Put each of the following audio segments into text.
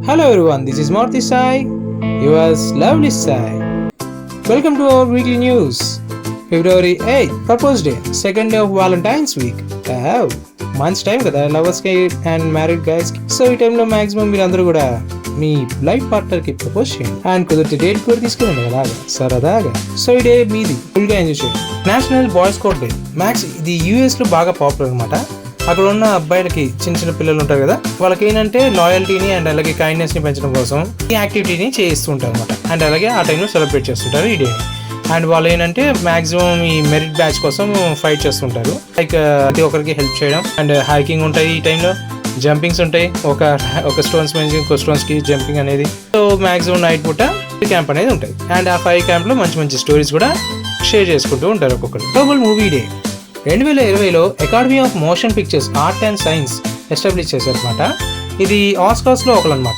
Hello everyone, this is Marty Sai, yours lovely Sai. Welcome to our weekly news. February 8th, Purpose Day, second day of Valentine's week. మంచి time కదా లవర్స్కి and married గైస్కి. So ఈ టైంలో maximum మీరందరూ కూడా మీ life పార్ట్నర్కి propose చేయండి and కుదిరితే date కూడా తీసుకురండి అలాగా సరదాగా. సో ఈ డే మీది ఫుల్గా ఎంజాయ్ చేయండి. National boys code day. ఇది యూఎస్లో బాగా పాపులర్ అనమాట. అక్కడ ఉన్న అబ్బాయిలకి చిన్న చిన్న పిల్లలు ఉంటారు కదా, వాళ్ళకి ఏంటంటే లాయల్టీని అండ్ అలాగే కైండ్నెస్ని పెంచడం కోసం ఈ యాక్టివిటీని చేయిస్తూ ఉంటారు అనమాట. అండ్ అలాగే ఆ టైంలో సెలబ్రేట్ చేస్తుంటారు ఈ డేని. అండ్ వాళ్ళు ఏంటంటే మాక్సిమం ఈ మెరిట్ బ్యాచ్ కోసం ఫైట్ చేస్తుంటారు. లైక్ ప్రతి ఒక్కరికి హెల్ప్ చేయడం అండ్ హైకింగ్ ఉంటాయి ఈ టైంలో, జంపింగ్స్ ఉంటాయి, ఒక స్టోన్స్ నుంచి ఇంకో స్టోన్స్కి జంపింగ్ అనేది. సో మాక్సిమం నైట్ పూట క్యాంప్ అనేది ఉంటుంది. అండ్ ఆ 5 క్యాంప్లో మంచి మంచి స్టోరీస్ కూడా షేర్ చేసుకుంటూ ఉంటారు ఒక్కొక్కరు. గ్లోబల్ మూవీ డే 2020లో academy of motion pictures art and science establish చేశారనమాట. ఇది ఆస్కార్స్లో ఒకరనమాట.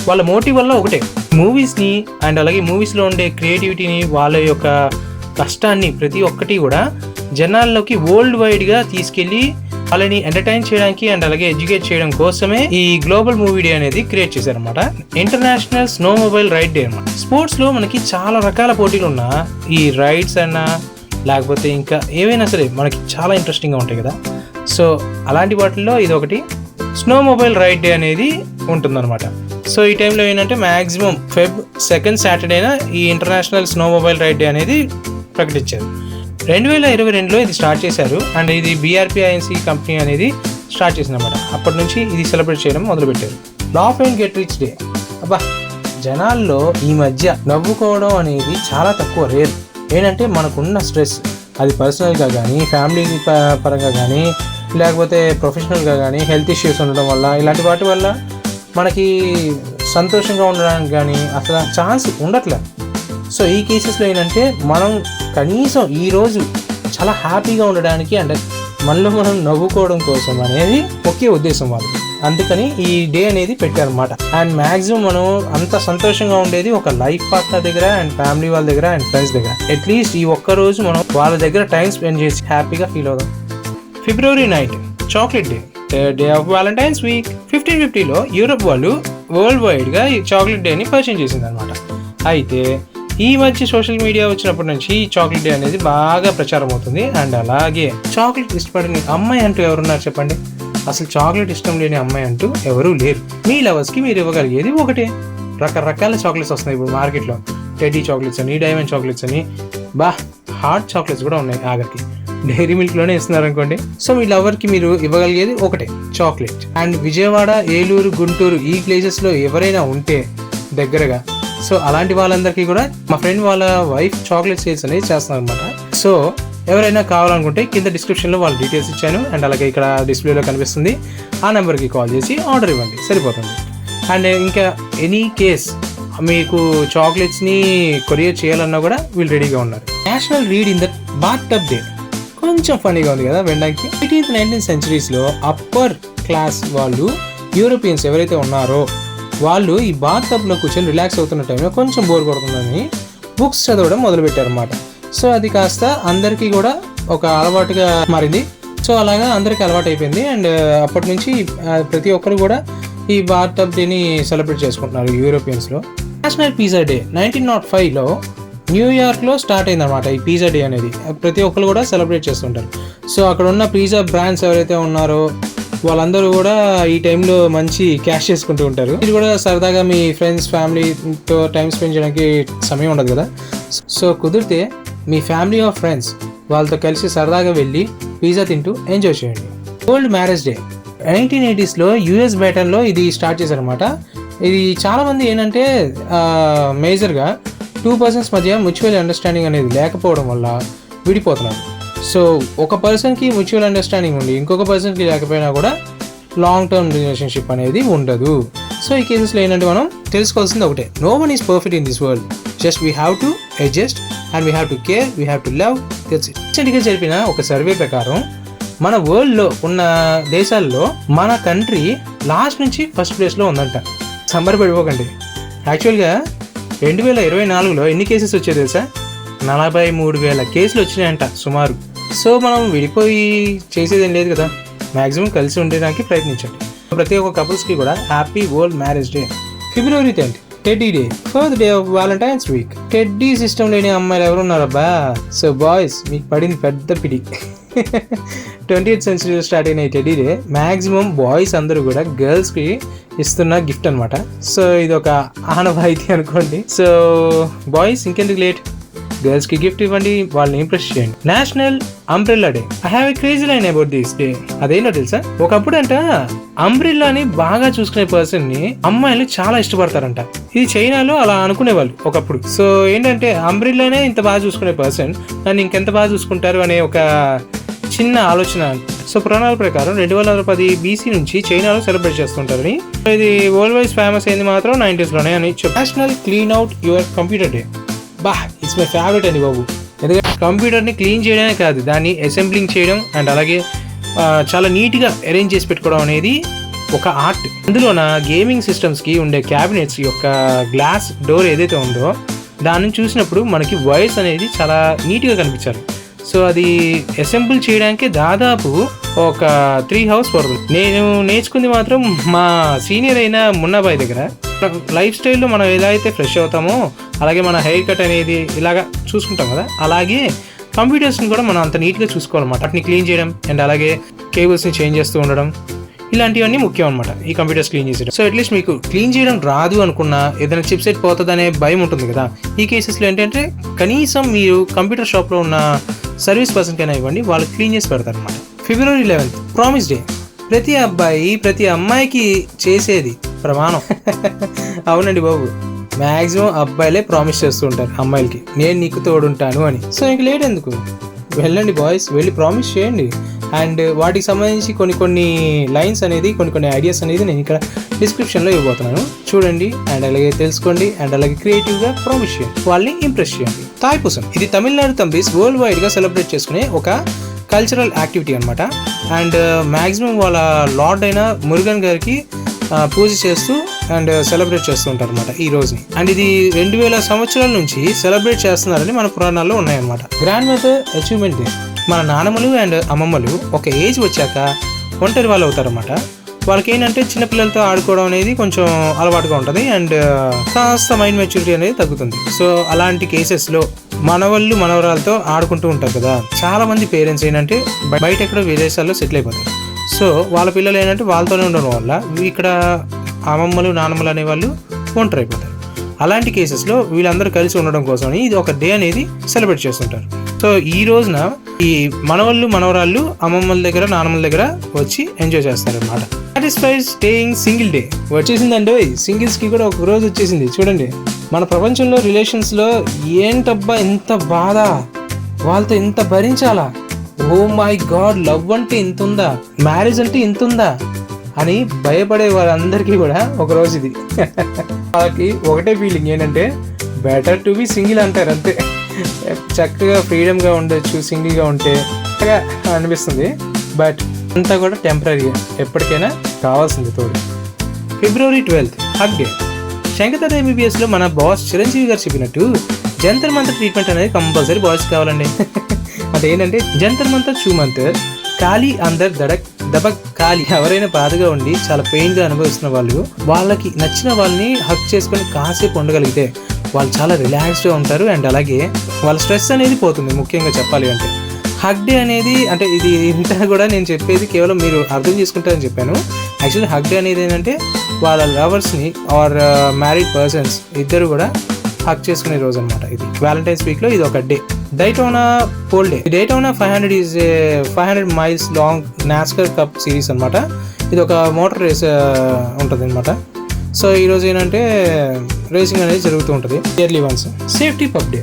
వాళ్ళ మోటివ్ వల్ల ఒకటే, మూవీస్ని అండ్ అలాగే మూవీస్లో ఉండే క్రియేటివిటీని, వాళ్ళ యొక్క కష్టాన్ని ప్రతి ఒక్కటి కూడా జనాల్లోకి వరల్డ్ వైడ్గా తీసుకెళ్ళి వాళ్ళని ఎంటర్టైన్ చేయడానికి అండ్ అలాగే ఎడ్యుకేట్ చేయడం కోసమే ఈ గ్లోబల్ మూవీ డే అనేది క్రియేట్ చేశారనమాట. International snow mobile ride day అనమాట. స్పోర్ట్స్లో మనకి చాలా రకాల పోటీలు ఉన్నా ఈ రైడ్స్ అన్నా లేకపోతే ఇంకా ఏవైనా సరే మనకి చాలా ఇంట్రెస్టింగ్గా ఉంటాయి కదా. సో అలాంటి వాటిల్లో ఇది ఒకటి స్నో మొబైల్ రైడ్ డే అనేది ఉంటుందన్నమాట. సో ఈ టైంలో ఏంటంటే మ్యాక్సిమం Feb 2nd సాటర్డేన ఈ international snow mobile ride day అనేది ప్రకటించారు. 2022లో ఇది స్టార్ట్ చేశారు అండ్ ఇది BRPINC కంపెనీ అనేది స్టార్ట్ చేసిందన్నమాట. అప్పటి నుంచి ఇది సెలబ్రేట్ చేయడం మొదలుపెట్టారు. Laugh and get rich day. జనాల్లో ఈ మధ్య నవ్వుకోవడం అనేది చాలా తక్కువ, రేర్. ఏంటంటే మనకున్న స్ట్రెస్, అది పర్సనల్గా కానీ ఫ్యామిలీ పరంగా కానీ లేకపోతే ప్రొఫెషనల్గా కానీ హెల్త్ ఇష్యూస్ ఉండడం వల్ల ఇలాంటి వాటి వల్ల మనకి సంతోషంగా ఉండడానికి కానీ అసలు ఛాన్స్ ఉండట్లేదు. సో ఈ కేసెస్లో ఏంటంటే మనం కనీసం ఈరోజు చాలా హ్యాపీగా ఉండడానికి అంటే మనలో మనం నవ్వుకోవడం కోసం అనేది ఒకే ఉద్దేశం వాళ్ళు. అందుకని ఈ డే అనేది పెట్టారనమాట. అండ్ మ్యాక్సిమం మనం అంత సంతోషంగా ఉండేది ఒక లైఫ్ పార్ట్నర్ దగ్గర అండ్ ఫ్యామిలీ వాళ్ళ దగ్గర అండ్ ఫ్రెండ్స్ దగ్గర. అట్లీస్ట్ ఈ ఒక్క రోజు మనం వాళ్ళ దగ్గర టైం స్పెండ్ చేసి హ్యాపీగా ఫీల్ అవుదాం. February 9th, chocolate day, third day of Valentine's week. 1550లో యూరప్ వాళ్ళు వరల్డ్ వైడ్గా ఈ చాక్లెట్ డేని పరిచయం చేసింది అనమాట. అయితే ఈ మధ్య సోషల్ మీడియా వచ్చినప్పటి నుంచి ఈ చాక్లెట్ డే అనేది బాగా ప్రచారం అవుతుంది. అండ్ అలాగే చాక్లెట్ ఇష్టపడిన అమ్మాయి అంటూ ఎవరున్నారు చెప్పండి? అసలు చాక్లెట్ ఇష్టం లేని అమ్మాయి అంటూ ఎవరూ లేరు. మీ లవర్స్కి మీరు ఇవ్వగలిగేది ఒకటే. రకరకాల చాక్లెట్స్ వస్తున్నాయి ఇప్పుడు మార్కెట్లో. టెడ్డీ చాక్లెట్స్ అని, డైమండ్ చాక్లెట్స్ అని, హాట్ చాక్లెట్స్ కూడా ఉన్నాయి. ఆఖరికి డైరీ మిల్క్లోనే ఇస్తున్నారు అనుకోండి. సో మీ లవర్కి మీరు ఇవ్వగలిగేది ఒకటే, చాక్లెట్. అండ్ విజయవాడ, ఏలూరు, గుంటూరు ఈ ప్లేసెస్లో ఎవరైనా ఉంటే దగ్గరగా, సో అలాంటి వాళ్ళందరికీ కూడా మా ఫ్రెండ్ వాళ్ళ వైఫ్ చాక్లెట్ సేల్స్ అనేది చేస్తున్నారు అనమాట. సో ఎవరైనా కావాలనుకుంటే కింద డిస్క్రిప్షన్లో వాళ్ళ డీటెయిల్స్ ఇచ్చాను అండ్ అలాగే ఇక్కడ డిస్ప్లేలో కనిపిస్తుంది. ఆ నెంబర్కి కాల్ చేసి ఆర్డర్ ఇవ్వండి, సరిపోతుంది. అండ్ ఇంకా ఎనీ కేస్ మీకు చాక్లెట్స్ని కొరియర్ చేయాలన్నా కూడా వీళ్ళు రెడీగా ఉన్నారు. National read in the bathtub day. కొంచెం ఫనీగా ఉంది కదా వినడానికి. 18th 19th సెంచరీస్లో అప్పర్ క్లాస్ వాళ్ళు, యూరోపియన్స్ ఎవరైతే ఉన్నారో వాళ్ళు ఈ బాత్ టబ్లో కూర్చొని రిలాక్స్ అవుతున్న టైంలో కొంచెం బోర్ కొడుతుందని బుక్స్ చదవడం మొదలుపెట్టారన్నమాట. సో అది కాస్త అందరికీ కూడా ఒక అలవాటుగా మారింది. సో అలాగా అందరికీ అలవాటు అయిపోయింది. అండ్ అప్పటి నుంచి ప్రతి ఒక్కరు కూడా ఈ బాత్ టబ్ డేని సెలబ్రేట్ చేసుకుంటున్నారు యూరోపియన్స్లో. నేషనల్ పిజ్జా డే 1905లో న్యూయార్క్లో స్టార్ట్ అయిందన్నమాట ఈ పిజ్జా డే అనేది. ప్రతి ఒక్కరు కూడా సెలబ్రేట్ చేస్తుంటారు. సో అక్కడ ఉన్న పిజ్జా బ్రాండ్స్ ఎవరైతే ఉన్నారో వాళ్ళందరూ కూడా ఈ టైంలో మంచి క్యాష్ చేసుకుంటూ ఉంటారు. ఇది కూడా సరదాగా మీ ఫ్రెండ్స్ ఫ్యామిలీతో టైం స్పెండ్ చేయడానికి సమయం ఉండదు కదా. సో కుదిరితే మీ ఫ్యామిలీ ఆఫ్ ఫ్రెండ్స్ వాళ్ళతో కలిసి సరదాగా వెళ్ళి పిజ్జా తింటూ ఎంజాయ్ చేయండి. వరల్డ్ మ్యారేజ్ డే 1980sలో US బ్రిటన్లో ఇది స్టార్ట్ చేశారనమాట. ఇది చాలామంది ఏంటంటే మేజర్గా 2 persons మధ్య మ్యూచువల్ అండర్స్టాండింగ్ అనేది లేకపోవడం వల్ల విడిపోతున్నారు. సో ఒక పర్సన్కి మ్యూచువల్ అండర్స్టాండింగ్ ఉండి ఇంకొక పర్సన్కి లేకపోయినా కూడా లాంగ్ టర్మ్ రిలేషన్షిప్ అనేది ఉండదు. సో ఈ కేసెస్లో ఏంటంటే మనం తెలుసుకోవాల్సింది ఒకటే, no one is perfect in this world, just we have to adjust and we have to care, we have to love. రీసెంట్గా జరిపిన ఒక సర్వే ప్రకారం మన వరల్డ్లో ఉన్న దేశాల్లో మన కంట్రీ లాస్ట్ నుంచి ఫస్ట్ ప్లేస్లో ఉందంట. సంబరపడిపోకండి. యాక్చువల్గా 2024లో ఎన్ని కేసెస్ వచ్చాయి తెలుసా? 43,000 కేసులు వచ్చినాయంట సుమారు. సో మనం విడిపోయి చేసేదేం లేదు కదా, మ్యాక్సిమం కలిసి ఉండడానికి ప్రయత్నించండి. ప్రతి ఒక్క కపుల్స్కి కూడా happy world marriage day. February 10th teddy day, 4th day of Valentine's week. Teddy system లేని అమ్మాయిలు ఎవరున్నారబ్బా? సో బాయ్స్, మీకు పడింది పెద్ద పిడి. 20th centuryలో స్టార్ట్ అయిన ఈ టెడ్డీ డే మ్యాక్సిమం బాయ్స్ అందరూ కూడా గర్ల్స్కి ఇస్తున్న గిఫ్ట్ అనమాట. సో ఇది ఒక ఆనవాయితీ అనుకోండి. సో బాయ్స్, ఇంకెందుకు లేట్, గర్ల్స్ కి గిఫ్ట్ ఇవ్వండి, వాళ్ళని ఇంప్రెస్ చేయండి. National umbrella day. I have a crazy line about this day. అదేంటో తెలుసా? ఒకప్పుడు అంట అంబ్రెల్లాని బాగా చూసుకునే పర్సన్ ని అమ్మాయిలు చాలా ఇష్టపడతారంట. ఇది చైనాలో అలా అనుకునేవాళ్ళు ఒకప్పుడు. సో ఏంటంటే అంబ్రెల్లానే ఇంత బాగా చూసుకునే పర్సన్ నన్ను ఇంకెంత బాగా చూసుకుంటారు అనే ఒక చిన్న ఆలోచన. సో పురాణాల ప్రకారం 2010 BC నుంచి చైనాలో సెలబ్రేట్ చేస్తుంటారని. ఇది వరల్డ్ వైజ్ ఫేమస్ అయింది మాత్రం 90s లోనే అని చెప్పి. National clean out your computer day. It's my favourite అండి బాబు. ఎందుకంటే కంప్యూటర్ని క్లీన్ చేయడమే కాదు, దాన్ని అసెంబ్లింగ్ చేయడం అండ్ అలాగే చాలా నీట్గా అరేంజ్ చేసి పెట్టుకోవడం అనేది ఒక ఆర్ట్. అందులోన గేమింగ్ సిస్టమ్స్కి ఉండే క్యాబినెట్స్ యొక్క గ్లాస్ డోర్ ఏదైతే ఉందో దాన్ని చూసినప్పుడు మనకి వైర్స్ అనేది చాలా నీట్గా కనిపించాలి. సో అది అసెంబుల్ చేయడానికి దాదాపు ఒక 3 hours పడుతుంది. నేను నేర్చుకుంది మాత్రం మా సీనియర్ అయిన మున్నాబాయ్ దగ్గర. లైఫ్ స్టైల్లో మనం ఎలా అయితే ఫ్రెష్ అవుతామో అలాగే మన హెయిర్ కట్ అనేది ఇలాగా చూసుకుంటాం కదా, అలాగే కంప్యూటర్స్ని కూడా మనం అంత నీట్గా చూసుకోవాలన్నమాట. వాటిని క్లీన్ చేయడం అండ్ అలాగే కేబుల్స్ని చేంజ్ చేస్తూ ఉండడం, ఇలాంటివన్నీ ముఖ్యం అనమాట ఈ కంప్యూటర్స్ క్లీన్ చేసేయడం. సో అట్లీస్ట్ మీకు క్లీన్ చేయడం రాదు అనుకున్నా, ఏదైనా చిప్ సెట్ పోతుంది అనే భయం ఉంటుంది కదా, ఈ కేసెస్లో ఏంటంటే కనీసం మీరు కంప్యూటర్ షాప్లో ఉన్న సర్వీస్ పర్సన్కైనా ఇవ్వండి, వాళ్ళు క్లీన్ చేసి పెడతారు అనమాట. ఫిబ్రవరి 11th ప్రామిస్ డే. ప్రతి అబ్బాయి ప్రతి అమ్మాయికి చేసేది ప్రమాణం. అవునండి బాబు, మ్యాక్సిమం అబ్బాయిలే ప్రామిస్ చేస్తూ ఉంటారు అమ్మాయిలకి, నేను నీకు తోడుంటాను అని. సో ఇంక లేట్ ఎందుకు, వెళ్ళండి బాయ్స్, వెళ్ళి ప్రామిస్ చేయండి. అండ్ వాటికి సంబంధించి కొన్ని లైన్స్ అనేది కొన్ని ఐడియాస్ అనేది నేను ఇక్కడ డిస్క్రిప్షన్లో ఇవ్వబోతున్నాను, చూడండి అండ్ అలాగే తెలుసుకోండి అండ్ అలాగే క్రియేటివ్గా ప్రామిస్ చేయండి, వాళ్ళని ఇంప్రెస్ చేయండి. తాయ్పూసం, ఇది తమిళనాడు తంబీస్ వరల్డ్ వైడ్గా సెలబ్రేట్ చేసుకునే ఒక కల్చరల్ యాక్టివిటీ అనమాట. అండ్ మ్యాక్సిమం వాళ్ళ లార్డ్ అయిన మురుగన్ గారికి పూజ చేస్తూ అండ్ సెలబ్రేట్ చేస్తూ ఉంటారు అనమాట ఈ రోజుని. అండ్ ఇది 2000 సంవత్సరాల నుంచి సెలబ్రేట్ చేస్తున్నారని మన పురాణాల్లో ఉన్నాయన్నమాట. Grand mother achievement day. మన నానమ్మలు అండ్ అమ్మమ్మలు ఒక ఏజ్ వచ్చాక ఒంటరి వాళ్ళు అవుతారన్నమాట. వాళ్ళకి ఏంటంటే చిన్నపిల్లలతో ఆడుకోవడం అనేది కొంచెం అలవాటుగా ఉంటుంది అండ్ కాస్త మైండ్ మెచ్యూరిటీ అనేది తగ్గుతుంది. సో అలాంటి కేసెస్లో మనవళ్ళు మనవరాలతో ఆడుకుంటూ ఉంటారు కదా, చాలా మంది పేరెంట్స్ ఏంటంటే బయట ఎక్కడో విదేశాల్లో సెటిల్ అయిపోతారు. సో వాళ్ళ పిల్లలు ఏంటంటే వాళ్ళతోనే ఉండడం వల్ల ఇక్కడ అమ్మమ్మలు నానమ్మలు అనేవాళ్ళు ఒంటరి అయిపోతారు. అలాంటి కేసెస్లో వీళ్ళందరూ కలిసి ఉండడం కోసం ఇది ఒక డే అనేది సెలబ్రేట్ చేస్తుంటారు. సో ఈ రోజున ఈ మనవళ్ళు మనవరాళ్ళు అమ్మమ్మల దగ్గర నానమ్మల దగ్గర వచ్చి ఎంజాయ్ చేస్తారు అనమాట. సాటిస్ఫైడ్ స్టేయింగ్ సింగిల్ డే వచ్చేసిందండి. సింగిల్స్కి కూడా ఒక రోజు వచ్చేసింది. చూడండి, మన ప్రపంచంలో రిలేషన్స్లో ఏంటబ్బా ఇంత బాధ, వాళ్ళతో ఇంత భరించాలా, ఓ మై గాడ్, లవ్ అంటే ఇంత ఉందా, మ్యారేజ్ అంటే ఇంత ఉందా అని భయపడే వాళ్ళందరికీ కూడా ఒక రోజు ఇది. వాళ్ళకి ఒకటే ఫీలింగ్ ఏంటంటే బెటర్ టు బి సింగిల్ అంటారు అంతే. చక్కగా ఫ్రీడమ్గా ఉండొచ్చు సింగిల్గా ఉంటే అనిపిస్తుంది. బట్ అంతా కూడా టెంపరీ, ఎప్పటికైనా కావాల్సింది తోడు. ఫిబ్రవరి 12th హగ్ డే. శంకర్ MBBSలో మన బాస్ చిరంజీవి గారు చెప్పినట్టు జంతర్ మంతర్ ట్రీట్మెంట్ అనేది కంపల్సరీ బాయ్స్ కావాలండి. అదేంటంటే జంతర్ మంతర్ చూ మంతర్, ఖాళీ అందర్ దడక్ దబక్ ఖాళీ. ఎవరైనా బాధగా ఉండి చాలా పెయిన్గా అనుభవిస్తున్న వాళ్ళు వాళ్ళకి నచ్చిన వాళ్ళని హక్ చేసుకొని కాసేపు ఉండగలిగితే వాళ్ళు చాలా రిలాక్స్డ్గా ఉంటారు అండ్ అలాగే వాళ్ళ స్ట్రెస్ అనేది పోతుంది. ముఖ్యంగా చెప్పాలి అంటే హగ్ డే అనేది, అంటే ఇది ఇంత కూడా నేను చెప్పేది కేవలం మీరు అర్థం చేసుకుంటారని చెప్పాను. యాక్చువల్లీ హగ్ డే అనేది ఏంటంటే వాళ్ళ లవర్స్ని ఆర్ మ్యారీడ్ పర్సన్స్ ఇద్దరు కూడా హక్ చేసుకునే రోజు అనమాట. ఇది వ్యాలంటైన్స్ వీక్లో ఇది ఒక day. Daytona pole day. Daytona 500 is 500 miles long NASCAR cup series అనమాట. ఇది ఒక మోటార్ రేస్ ఉంటుంది అనమాట. సో ఈరోజు ఏంటంటే రేసింగ్ అనేది జరుగుతూ ఉంటుంది yearly once. Safety pub day.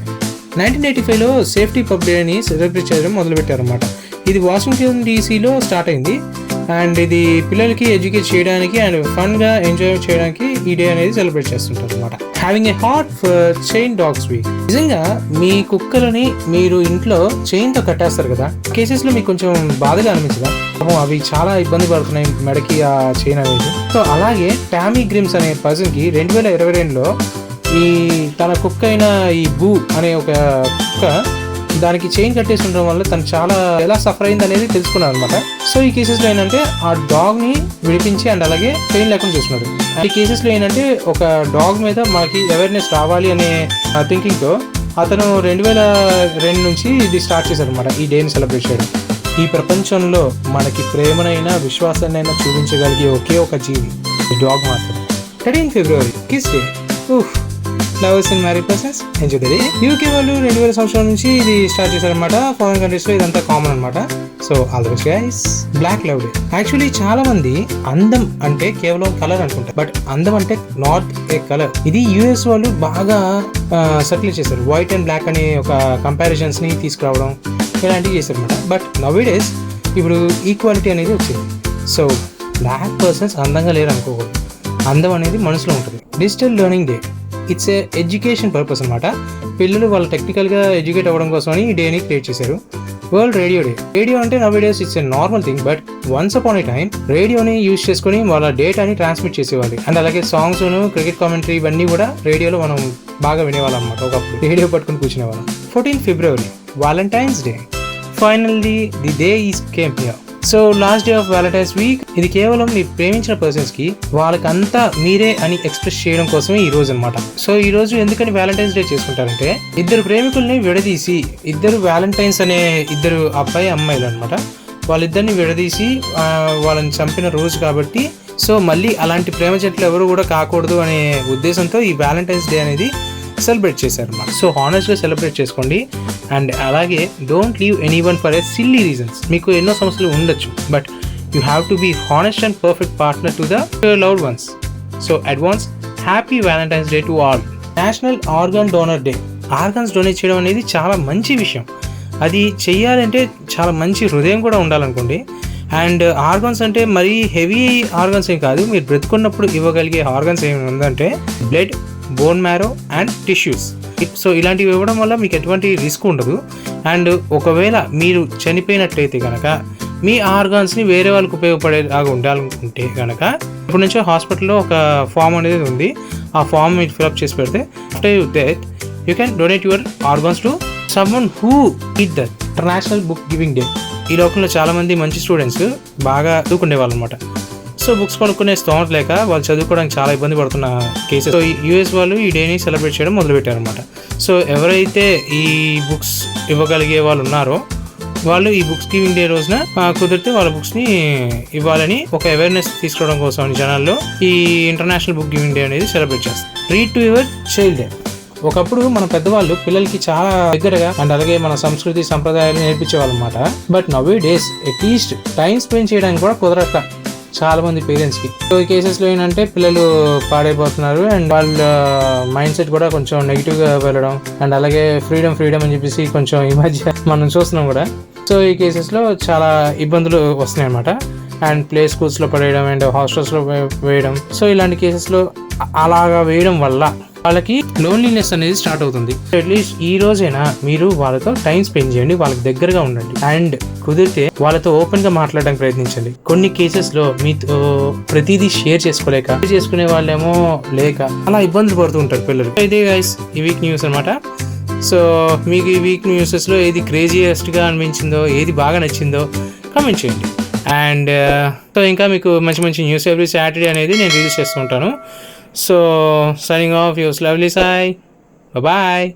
1985లో సేఫ్టీ పబ్ డే అని సెలబ్రేట్ చేయడం మొదలుపెట్టారు అనమాట. ఇది వాషింగ్టన్ DCలో స్టార్ట్ అయింది అండ్ ఇది పిల్లలకి ఎడ్యుకేట్ చేయడానికి అండ్ ఫన్గా ఎంజాయ్ చేయడానికి ఈ డే అనేది సెలబ్రేట్ చేస్తుంటారు అనమాట. Having a heart for chain dogs week. నిజంగా మీ కుక్కలని మీరు ఇంట్లో చైన్తో కట్టేస్తారు కదా, కేసెస్లో మీకు కొంచెం బాధగా అనిపించదా? అవి చాలా ఇబ్బంది పడుతున్నాయి మెడకి ఆ చైన్ అనేది. సో అలాగే టామీ గ్రిమ్స్ అనే పర్సన్కి 2022లో ఈ తన కుక్క అయిన ఈ బూ అనే ఒక కుక్క దానికి చైన్ కట్టేసి ఉండడం వల్ల తను చాలా ఎలా సఫర్ అయింది అనేది తెలుసుకున్నాడు అనమాట. సో ఈ కేసెస్ లో ఏంటంటే ఆ డాగ్ ని విడిపించి అండ్ అలాగే చైన్ లేకుండా చేస్తున్నాడు. ఈ కేసెస్ లో ఏంటంటే ఒక డాగ్ మీద మనకి అవేర్నెస్ రావాలి అనే థింకింగ్ తో అతను 2002 నుంచి ఇది స్టార్ట్ చేశారు అనమాట, ఈ డేని సెలబ్రేట్ చేయడం. ఈ ప్రపంచంలో మనకి ప్రేమనైనా విశ్వాసాన్నైనా చూపించగలిగే ఒకే ఒక జీవి ఈ డాగ్ మాత్రమే. 13 February kiss day. Lovers and married persons enjoy the day. UK వాళ్ళు 2000 సంవత్సరాల నుంచి ఇది స్టార్ట్ చేశారనమాట. ఫారిన్ కంట్రీస్ లో ఇదంతా కామన్ అనమాట. So all the best guys. Black love day. Actually చాలా మంది అందం అంటే కేవలం కలర్ అనుకుంటారు, బట్ అందం అంటే నాట్ ఏ కలర్. ఇది యుఎస్ వాళ్ళు బాగా సర్క్యులేట్ చేశారు. వైట్ అండ్ బ్లాక్ అనే ఒక కంపారిజన్స్ ని తీసుకురావడం ఇలాంటివి చేశారు అనమాట. బట్ నవ్ డేస్ ఇప్పుడు ఈక్వాలిటీ అనేది వచ్చింది. సో బ్లాక్ పర్సన్స్ అందంగా లేరు అనుకోకూడదు. అందం అనేది మనసులో ఉంటుంది. Digital learning day. It's a education purpose అనమాట. పిల్లలు వాళ్ళు టెక్నికల్గా ఎడ్యుకేట్ అవ్వడం కోసమని ఈ డేని క్రియేట్ చేశారు. World radio day. రేడియో అంటే now days it's a normal thing, but once upon a time రేడియోని యూజ్ చేసుకుని వాళ్ళ డేటాని ట్రాన్స్మిట్ చేసేవాళ్ళు. అండ్ అలాగే సాంగ్స్, క్రికెట్ కామెంటరీ ఇవన్నీ కూడా రేడియోలో మనం బాగా వినేవాళ్ళం అనమాట. ఒకప్పుడు రేడియో పట్టుకుని కూర్చునేవాళ్ళం. 14 February Valentine's day. Finally the day is came here. So last day of Valentine's week. ఇది కేవలం మీ ప్రేమించిన పర్సన్స్ కి వాళ్ళకంతా మీరే అని ఎక్స్ప్రెస్ చేయడం కోసమే ఈ రోజు అనమాట. సో ఈ రోజు ఎందుకని వ్యాలంటైన్స్ డే చేసుకుంటారంటే, ఇద్దరు ప్రేమికుల్ని విడదీసి, ఇద్దరు వ్యాలంటైన్స్ అనే ఇద్దరు అబ్బాయి అమ్మాయిలు అనమాట, వాళ్ళిద్దరిని విడదీసి వాళ్ళని చంపిన రోజు కాబట్టి, సో మళ్ళీ అలాంటి ప్రేమ జట్లు ఎవరు కూడా కాకూడదు అనే ఉద్దేశంతో ఈ వ్యాలంటైన్స్ డే అనేది సెలబ్రేట్ చేశారు అన్నమాట. సో హానెస్ట్గా సెలబ్రేట్ చేసుకోండి. అండ్ అలాగే don't leave any one for a silly reasons. మీకు ఎన్నో సమస్యలు ఉండొచ్చు, but you have to be honest and perfect partner to the loved ones. So advance happy Valentine's day to all. National organ donor day. Organs donate చేయడం అనేది చాలా మంచి విషయం. అది చెయ్యాలంటే చాలా మంచి హృదయం కూడా ఉండాలనుకోండి. అండ్ ఆర్గన్స్ అంటే మరీ హెవీ ఆర్గన్స్ ఏం కాదు, మీరు బ్రతుకున్నప్పుడు ఇవ్వగలిగే ఆర్గన్స్ ఏమి ఉందంటే blood, bone marrow and tissues. So ఇలాంటివి ఇవ్వడం వల్ల మీకు ఎటువంటి రిస్క్ ఉండదు. అండ్ ఒకవేళ మీరు చనిపోయినట్లయితే కనుక మీ ఆర్గాన్స్ని వేరే వాళ్ళకి ఉపయోగపడేలాగా ఉండాలనుకుంటే కనుక ఇప్పటి నుంచో హాస్పిటల్లో ఒక ఫామ్ అనేది ఉంది. ఆ ఫామ్ మీరు ఫిల్అప్ చేసి పెడితే after you death you can donate your organs to someone who eat that. International book giving day. ఈ లోకంలో చాలామంది మంచి స్టూడెంట్స్ బాగా చదువుకునేవాళ్ళు అనమాట. సో బుక్స్ కొనుక్కునే స్తోమత లేక వాళ్ళు చదువుకోవడానికి చాలా ఇబ్బంది పడుతున్న కేసెస్. సో యూఎస్ వాళ్ళు ఈ డేని సెలబ్రేట్ చేయడం మొదలుపెట్టారనమాట. సో ఎవరైతే ఈ బుక్స్ ఇవ్వగలిగే వాళ్ళు ఉన్నారో వాళ్ళు ఈ బుక్స్ గివింగ్ డే రోజున కుదిరితే వాళ్ళ బుక్స్ని ఇవ్వాలని ఒక అవేర్నెస్ తీసుకోవడం కోసం జనాల్లో ఈ ఇంటర్నేషనల్ బుక్ గివింగ్ డే అనేది సెలబ్రేట్ చేస్తారు. Read to your child day. ఒకప్పుడు మన పెద్దవాళ్ళు పిల్లలకి చాలా దగ్గరగా అండ్ అలాగే మన సంస్కృతి సంప్రదాయాలు నేర్పించేవాళ్ళు అనమాట. But now days at least time spend చేయడానికి కూడా కుదరక చాలా మంది పేరెంట్స్ కి. సో ఈ కేసెస్ లో ఏంటంటే పిల్లలు పాడైపోతున్నారు అండ్ వాళ్ళ మైండ్ సెట్ కూడా కొంచెం నెగిటివ్ గా వెళ్ళడం అండ్ అలాగే ఫ్రీడమ్ అని చెప్పేసి కొంచెం ఈ మధ్య మనం చూస్తున్నాం కూడా. సో ఈ కేసెస్ లో చాలా ఇబ్బందులు వస్తున్నాయి అనమాట. అండ్ ప్లే స్కూల్స్ లో పడేయడం అండ్ హాస్టల్స్ లో వేయడం. సో ఇలాంటి కేసెస్ లో అలాగా వేయడం వల్ల వాళ్ళకి లోన్లీనెస్ అనేది స్టార్ట్ అవుతుంది. అట్లీస్ట్ ఈ రోజైనా మీరు వాళ్ళతో టైం స్పెండ్ చేయండి, వాళ్ళకి దగ్గరగా ఉండండి అండ్ కుదిరితే వాళ్ళతో ఓపెన్ గా మాట్లాడడానికి ప్రయత్నించండి. కొన్ని కేసెస్ లో మీతో ప్రతిదీ షేర్ చేసుకునే వాళ్ళేమో లేక అలా ఇబ్బందులు పడుతూ ఉంటారు పిల్లలు. ఇదే గైస్ ఈ వీక్ న్యూస్ అనమాట. సో మీకు ఈ వీక్ న్యూసెస్ లో ఏది క్రేజియెస్ట్ గా అనిపించిందో, ఏది బాగా నచ్చిందో కామెంట్ చేయండి. అండ్ సో ఇంకా మీకు మంచి మంచి న్యూస్ ఎవ్రీ సాటర్డే అనేది నేను రిలీజ్ చేస్తూ ఉంటాను. So signing off, yours lovely Sai. Bye bye.